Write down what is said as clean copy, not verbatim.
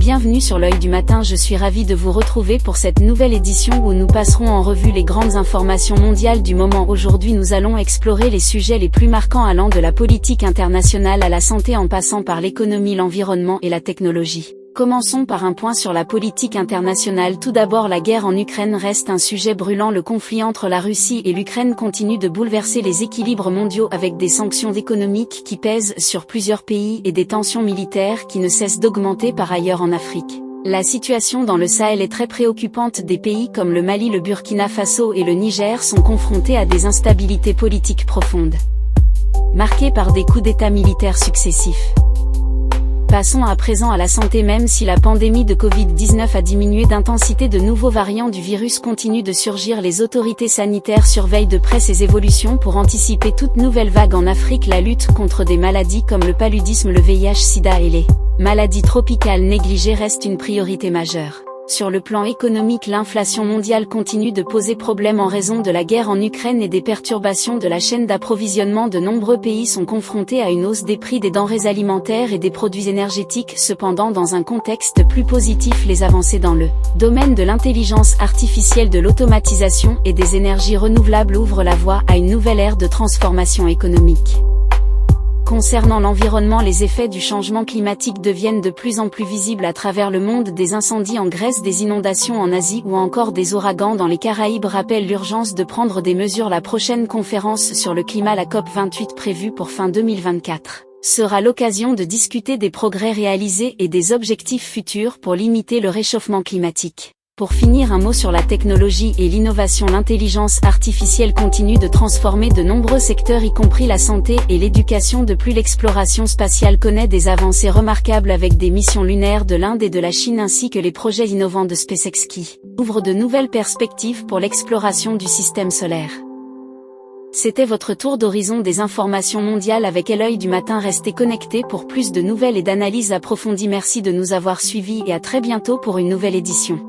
Bienvenue sur l'œil du matin, je suis ravie de vous retrouver pour cette nouvelle édition où nous passerons en revue les grandes informations mondiales du moment. Aujourd'hui nous allons explorer les sujets les plus marquants allant de la politique internationale à la santé en passant par l'économie, l'environnement et la technologie. Commençons par un point sur la politique internationale. Tout d'abord, la guerre en Ukraine reste un sujet brûlant. Le conflit entre la Russie et l'Ukraine continue de bouleverser les équilibres mondiaux avec des sanctions économiques qui pèsent sur plusieurs pays et des tensions militaires qui ne cessent d'augmenter par ailleurs en Afrique. La situation dans le Sahel est très préoccupante. Des pays comme le Mali, le Burkina Faso et le Niger sont confrontés à des instabilités politiques profondes, marquées par des coups d'État militaires successifs. Passons à présent à la santé. Même si la pandémie de Covid-19 a diminué d'intensité, de nouveaux variants du virus continuent de surgir. Les autorités sanitaires surveillent de près ces évolutions pour anticiper toute nouvelle vague en Afrique. La lutte contre des maladies comme le paludisme, le VIH-Sida et les maladies tropicales négligées reste une priorité majeure. Sur le plan économique, l'inflation mondiale continue de poser problème en raison de la guerre en Ukraine et des perturbations de la chaîne d'approvisionnement. De nombreux pays sont confrontés à une hausse des prix des denrées alimentaires et des produits énergétiques. Cependant, dans un contexte plus positif, les avancées dans le domaine de l'intelligence artificielle, de l'automatisation et des énergies renouvelables ouvrent la voie à une nouvelle ère de transformation économique. Concernant l'environnement, les effets du changement climatique deviennent de plus en plus visibles à travers le monde. Des incendies en Grèce, des inondations en Asie ou encore des ouragans dans les Caraïbes rappellent l'urgence de prendre des mesures. La prochaine conférence sur le climat, la COP28 prévue pour fin 2024, sera l'occasion de discuter des progrès réalisés et des objectifs futurs pour limiter le réchauffement climatique. Pour finir, un mot sur la technologie et l'innovation. L'intelligence artificielle continue de transformer de nombreux secteurs, y compris la santé et l'éducation. De plus, l'exploration spatiale connaît des avancées remarquables avec des missions lunaires de l'Inde et de la Chine ainsi que les projets innovants de SpaceX qui ouvrent de nouvelles perspectives pour l'exploration du système solaire. C'était votre tour d'horizon des informations mondiales avec l'œil du matin. Restez connectés pour plus de nouvelles et d'analyses approfondies. Merci de nous avoir suivis et à très bientôt pour une nouvelle édition.